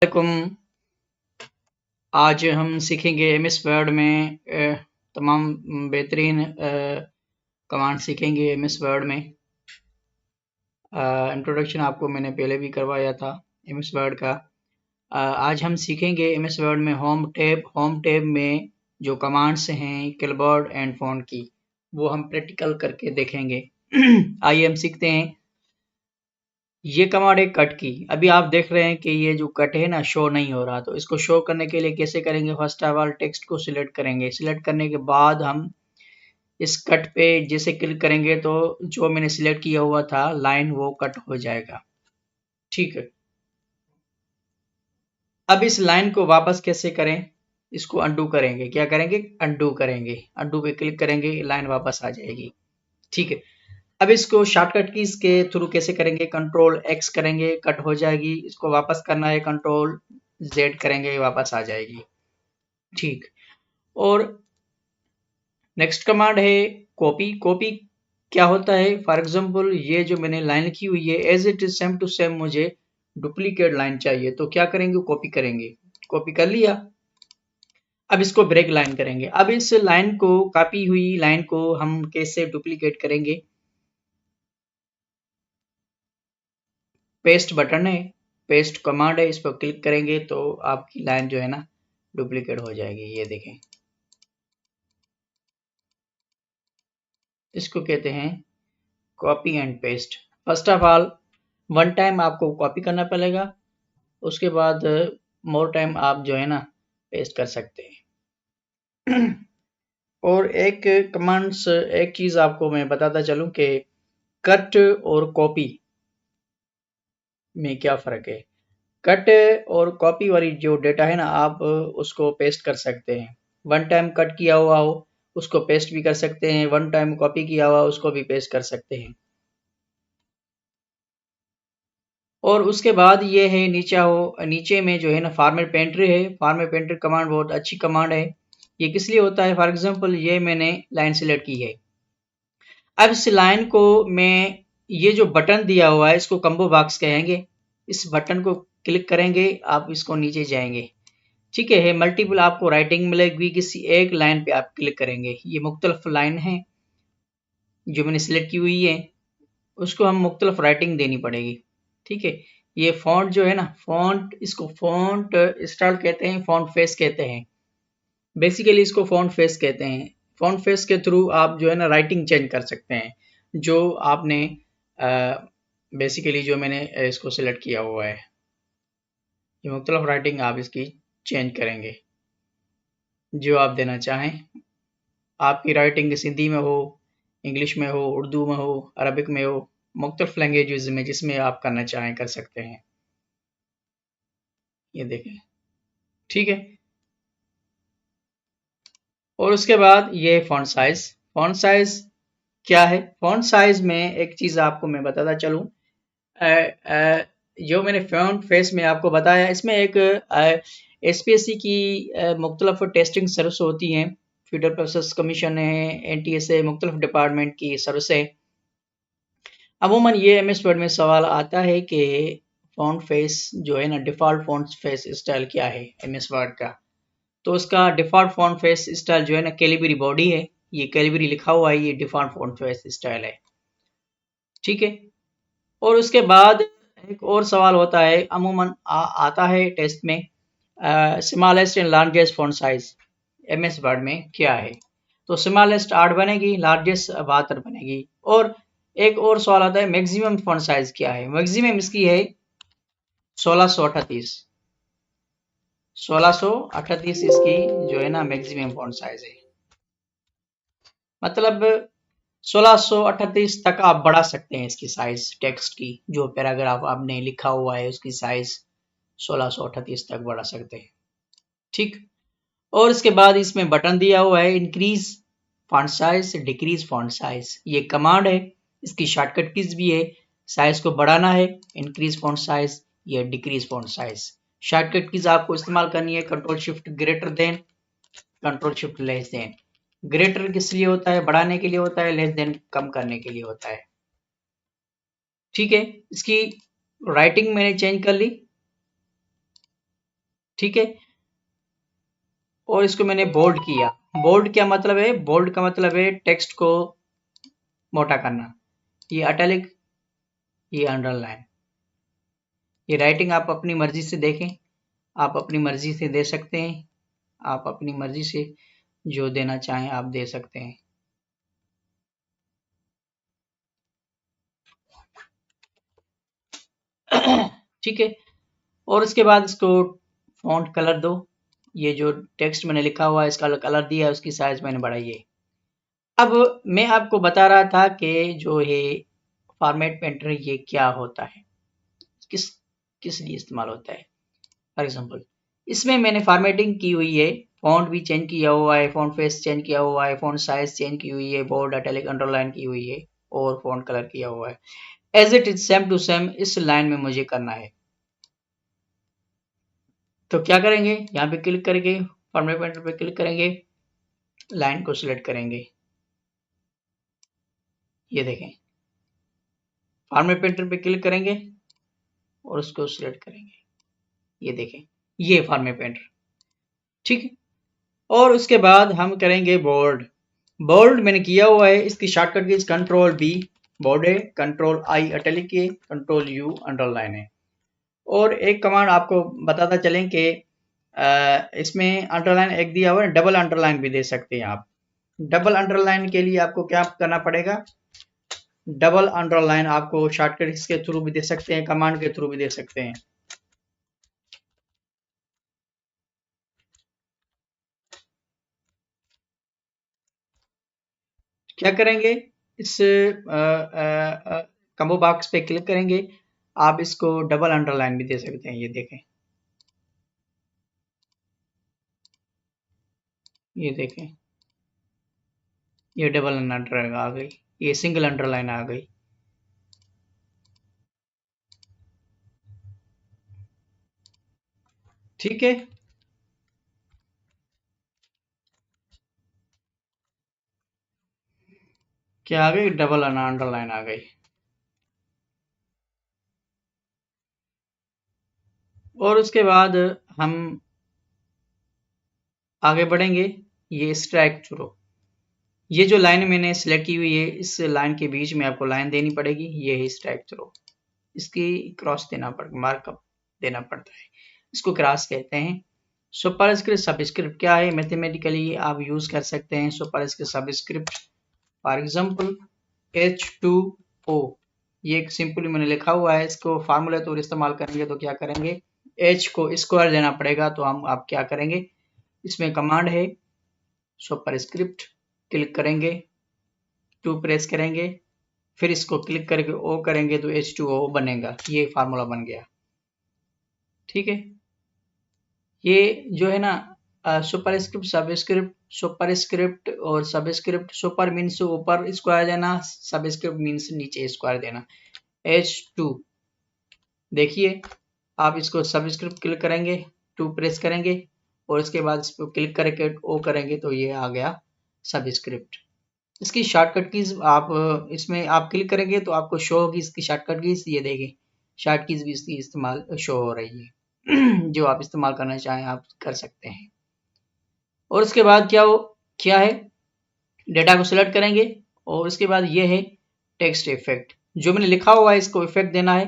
वालेकुम। आज हम सीखेंगे एमएस वर्ड में तमाम बेहतरीन कमांड सीखेंगे एमएस वर्ड में। इंट्रोडक्शन आपको मैंने पहले भी करवाया था एमएस वर्ड का। आज हम सीखेंगे एमएस वर्ड में होम टैब में जो कमांड्स हैं कीबोर्ड एंड फ़ॉन्ट की, वो हम प्रैक्टिकल करके देखेंगे। आइए हम सीखते हैं। ये कमांड है कट की। अभी आप देख रहे हैं कि ये जो कट है ना शो नहीं हो रहा, तो इसको शो करने के लिए कैसे करेंगे? फर्स्ट ऑफ ऑल टेक्स्ट को सिलेक्ट करेंगे। सिलेक्ट करने के बाद हम इस कट पे जैसे क्लिक करेंगे तो जो मैंने सिलेक्ट किया हुआ था लाइन वो कट हो जाएगा। ठीक है। अब इस लाइन को वापस कैसे करें? इसको अंडू करेंगे। क्या करेंगे? अंडू करेंगे। अंडू पे क्लिक करेंगे, लाइन वापस आ जाएगी। ठीक है। अब इसको शॉर्टकट कीज के थ्रू कैसे करेंगे? कंट्रोल एक्स करेंगे, कट हो जाएगी। इसको वापस करना है, कंट्रोल जेड करेंगे, वापस आ जाएगी। ठीक। और नेक्स्ट कमांड है कॉपी। कॉपी क्या होता है? फॉर एग्जांपल ये जो मैंने लाइन लिखी हुई है as it is same to same मुझे डुप्लीकेट लाइन चाहिए, तो क्या करेंगे? कॉपी करेंगे। कॉपी कर लिया। अब इसको ब्रेक लाइन करेंगे। अब इस लाइन को, कॉपी हुई लाइन को हम कैसे डुप्लीकेट करेंगे? पेस्ट बटन है, पेस्ट कमांड है, इस पर क्लिक करेंगे तो आपकी लाइन जो है ना डुप्लीकेट हो जाएगी। ये देखें, इसको कहते हैं copy and paste. First of all one time आपको कॉपी करना पड़ेगा, उसके बाद मोर टाइम आप जो है ना पेस्ट कर सकते हैं। और एक कमांड्स, एक चीज आपको मैं बताता चलूं कि कट और कॉपी में क्या फर्क है। कट और कॉपी वाली जो डेटा है ना, आप उसको पेस्ट कर सकते हैं। वन टाइम कट किया हुआ हो उसको पेस्ट भी कर सकते हैं, वन टाइम कॉपी किया हुआ उसको भी पेस्ट कर सकते हैं। और उसके बाद ये है नीचे में जो है ना फॉर्मेट पेंट्री है। फॉर्मेट पेंट्री कमांड बहुत अच्छी कमांड है। ये किस लिए होता है? फॉर एग्जांपल ये मैंने लाइन सिलेक्ट की है। अब इस लाइन को मैं, ये जो बटन दिया हुआ है इसको कम्बो बॉक्स कहेंगे। इस बटन को क्लिक करेंगे, आप इसको नीचे जाएंगे। ठीक है। मल्टीपल आपको राइटिंग मिलेगी। किसी एक लाइन पे आप क्लिक करेंगे। ये मुख्तलिफ लाइन है जो मैंने सिलेक्ट की हुई है, उसको हम मुख्तलिफ राइटिंग देनी पड़ेगी। ठीक है। ये फॉन्ट जो है ना, फॉन्ट, इसको फॉन्ट स्टाइल कहते हैं, फॉन्ट फेस कहते हैं। बेसिकली इसको फॉन्ट फेस कहते हैं। फॉन्ट फेस के थ्रू आप जो है ना राइटिंग चेंज कर सकते हैं। जो आपने बेसिकली जो मैंने इसको सिलेक्ट किया हुआ है, ये मुख्तलिफ राइटिंग आप इसकी चेंज करेंगे जो आप देना चाहें। आपकी राइटिंग सिंधी में हो, इंग्लिश में हो, उर्दू में हो, अरबिक में हो, मुख्तलिफ लैंग्वेजेस में जिसमें आप करना चाहें कर सकते हैं। ये देखें। ठीक है। और उसके बाद ये फॉन्ट साइज। फॉन्ट साइज क्या है? फॉन्ट साइज में एक चीज़ आपको मैं बताता चलूँ। जो मैंने फॉन्ट फेस में आपको बताया, इसमें एक एसपीएससी की मुख्तलिफ टेस्टिंग सर्विस होती हैं। फेडरल प्रोसेस कमीशन है, एनटीएसए, मुख्तलिफ डिपार्टमेंट की सर्विस है। अमूमन ये एमएस वर्ड में सवाल आता है कि फॉन्ट फेस जो है ना, डिफ़ॉल्ट फॉन्ट फेस स्टाइल क्या है एमएस वर्ड का? तो उसका डिफ़ॉल्ट फॉन्ट फेस स्टाइल जो है ना, कैलिबरी बॉडी है। ये कैलिबरी लिखा हुआ है, ये डिफ़ॉल्ट फॉन्ट फेस स्टाइल है। ठीक है। और उसके बाद एक और सवाल होता है, अमूमन आता है टेस्ट में, smallest and largest font size MS word में क्या है? तो स्मॉलेस्ट 8 बनेगी, लार्जेस्ट 72 बनेगी। और एक और सवाल आता है, मैक्सिमम फॉन्ट साइज क्या है? मैक्सिमम इसकी है 1638। 1638 इसकी जो है ना मैक्सिमम फॉन्ट साइज है। मतलब 1638 तक आप बढ़ा सकते हैं इसकी साइज। टेक्स्ट की जो पैराग्राफ आपने लिखा हुआ है उसकी साइज 1638 तक बढ़ा सकते हैं। ठीक। और इसके बाद इसमें बटन दिया हुआ है increase font size, decrease font size. ये कमांड है, इसकी शॉर्टकट कीज भी है। साइज को बढ़ाना है इंक्रीज फॉन्ट साइज या decrease font size. Shortcut keys आपको इस्तेमाल करनी है control shift greater than, control shift less than. Greater किस लिए होता है? बढ़ाने के लिए होता है। लेस देन कम करने के लिए होता है। ठीक है। इसकी राइटिंग मैंने चेंज कर ली। ठीक है। और इसको मैंने बोल्ड किया। बोल्ड क्या मतलब है? बोल्ड का मतलब है टेक्स्ट को मोटा करना। ये इटैलिक, ये अंडरलाइन। ये राइटिंग आप अपनी मर्जी से देखें, आप अपनी मर्जी से दे सकते हैं, आप अपनी मर्जी से जो देना चाहें आप दे सकते हैं। ठीक है। और उसके बाद इसको फॉन्ट कलर दो। ये जो टेक्स्ट मैंने लिखा हुआ है इसका कलर दिया है, उसकी साइज मैंने बढ़ाई है। अब मैं आपको बता रहा था कि जो है फॉर्मेट पेंटर ये क्या होता है, किस किस लिए इस्तेमाल होता है। फॉर एग्जांपल इसमें मैंने फॉर्मेटिंग की हुई है, फॉन्ट भी चेंज किया हुआ है, फॉन्ट फेस चेंज किया हुआ है, फॉन्ट साइज चेंज की हुई है, बोल्ड इटैलिक अंडरलाइन की हुई है और फॉन्ट कलर किया हुआ है। As it is same to same इस लाइन में मुझे करना है। तो क्या करेंगे, यहाँ पे क्लिक करके फॉर्मेट पेंटर पे क्लिक करेंगे, लाइन को सिलेक्ट करेंगे। ये देखें, फॉर्मेट पेंटर पे क्लिक करेंगे और उसको सिलेक्ट करेंगे। ये देखें, ये फॉर्मेट पेंटर। ठीक है। और उसके बाद हम करेंगे बोल्ड। बोल्ड मैंने किया हुआ है, इसकी शॉर्टकट की कंट्रोल बी बोल्ड है, कंट्रोल आई इटैलिक है, कंट्रोल यू अंडरलाइन है। और एक कमांड आपको बताता चलें कि इसमें अंडरलाइन एक दिया हुआ है, डबल अंडरलाइन भी दे सकते हैं आप। डबल अंडरलाइन के लिए आपको क्या करना पड़ेगा, डबल अंडरलाइन आपको शॉर्टकट के थ्रू भी दे सकते हैं, कमांड के थ्रू भी दे सकते हैं। क्या करेंगे, इस कम्बो बॉक्स पे क्लिक करेंगे, आप इसको डबल अंडरलाइन भी दे सकते हैं। ये देखें, ये देखें, ये डबल अंडरलाइन आ गई, ये सिंगल अंडरलाइन आ गई। ठीक है। क्या आ गई, डबल अंडरलाइन आ गई। और उसके बाद हम आगे बढ़ेंगे, ये स्ट्राइक थ्रू। ये जो लाइन मैंने सेलेक्ट की हुई है, इस लाइन के बीच में आपको लाइन देनी पड़ेगी, ये है स्ट्राइक थ्रू। इसकी क्रॉस देना पड़ता, मार्कअप देना पड़ता है, इसको क्रॉस कहते हैं। सुपरस्क्रिप्ट सबस्क्रिप्ट क्या है, मैथमेटिकली आप यूज कर सकते हैं superscript subscript. For example H2O, ये एक सिंपली मैंने लिखा हुआ है, इसको फार्मूला तो इस्तेमाल करेंगे तो क्या करेंगे, H को स्क्वायर देना पड़ेगा, तो हम आप क्या करेंगे, इसमें कमांड है सुपरस्क्रिप्ट, क्लिक करेंगे, 2 प्रेस करेंगे, फिर इसको क्लिक करके O करेंगे तो H2O बनेगा, ये फार्मूला बन गया। ठीक है। ये जो है ना सुपरस्क्रिप्ट सबस्क्रिप्ट, सुपरस्क्रिप्ट और सबस्क्रिप्ट, सुपर मीन्स ऊपर स्क्वायर देना, सबस्क्रिप्ट मीन्स नीचे स्क्वायर देना। H2 देखिए, आप इसको सबस्क्रिप्ट क्लिक करेंगे, 2 प्रेस करेंगे और इसके बाद इस पर क्लिक करके ओ करेंगे तो ये आ गया सबस्क्रिप्ट। इसकी शॉर्टकट कीज आप इसमें आप क्लिक करेंगे तो आपको शो होगी इसकी शॉर्टकट कीज। ये देखें, शॉर्ट कीज भी इसकी इस्तेमाल शो हो रही है। जो आप इस्तेमाल करना चाहें आप कर सकते हैं। और उसके बाद क्या है, डेटा को सिलेक्ट करेंगे और उसके बाद ये है टेक्स्ट इफेक्ट। जो मैंने लिखा हुआ है इसको इफेक्ट देना है,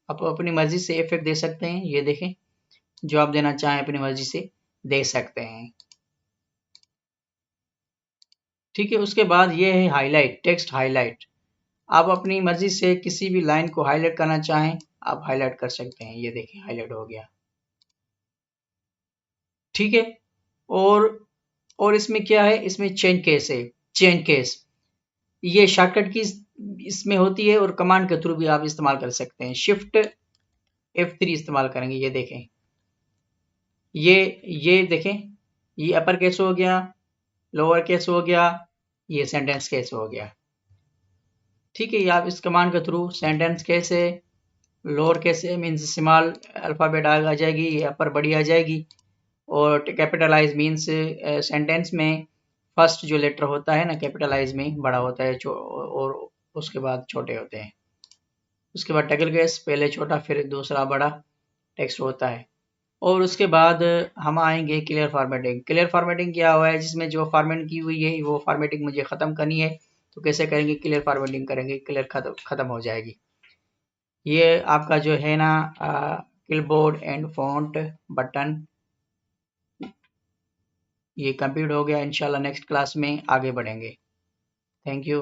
आप अपनी मर्जी से इफेक्ट दे सकते हैं। ये देखें, जो आप देना चाहें अपनी मर्जी से दे सकते हैं। ठीक है। उसके बाद ये है हाईलाइट, टेक्स्ट हाईलाइट। आप अपनी मर्जी से किसी भी लाइन को हाईलाइट करना चाहें आप हाईलाइट कर सकते हैं। ये देखें, हाईलाइट हो गया। ठीक है। और और इसमें क्या है, इसमें चेंज केस है, चेंज केस। ये शॉर्टकट की इसमें होती है और कमांड के थ्रू भी आप इस्तेमाल कर सकते हैं। शिफ्ट F3 इस्तेमाल करेंगे। ये देखें, ये देखें, ये अपर केस हो गया, लोअर केस हो गया, ये सेंटेंस केस हो गया। ठीक है। ये आप इस कमांड के थ्रू सेंटेंस केस है, lower case means small alphabet आ जाएगी, ये अपर बड़ी आ जाएगी। और कैपिटलाइज मीन्स सेंटेंस में फर्स्ट जो लेटर होता है ना कैपिटलाइज में बड़ा होता है, और उसके बाद छोटे होते हैं। उसके बाद टगल केस, पहले छोटा फिर दूसरा बड़ा टेक्स्ट होता है। और उसके बाद हम आएंगे क्लियर फॉर्मेटिंग। क्लियर फॉर्मेटिंग क्या हुआ है, जिसमें जो फॉर्मेट की हुई है वो फॉर्मेटिंग मुझे ख़त्म करनी है। तो कैसे करेंगे, क्लियर फॉर्मेटिंग करेंगे, क्लियर ख़त्म हो जाएगी। ये आपका जो है ना कीबोर्ड एंड फॉन्ट बटन ये कंप्लीट हो गया। इंशाल्लाह नेक्स्ट क्लास में आगे बढ़ेंगे। Thank you.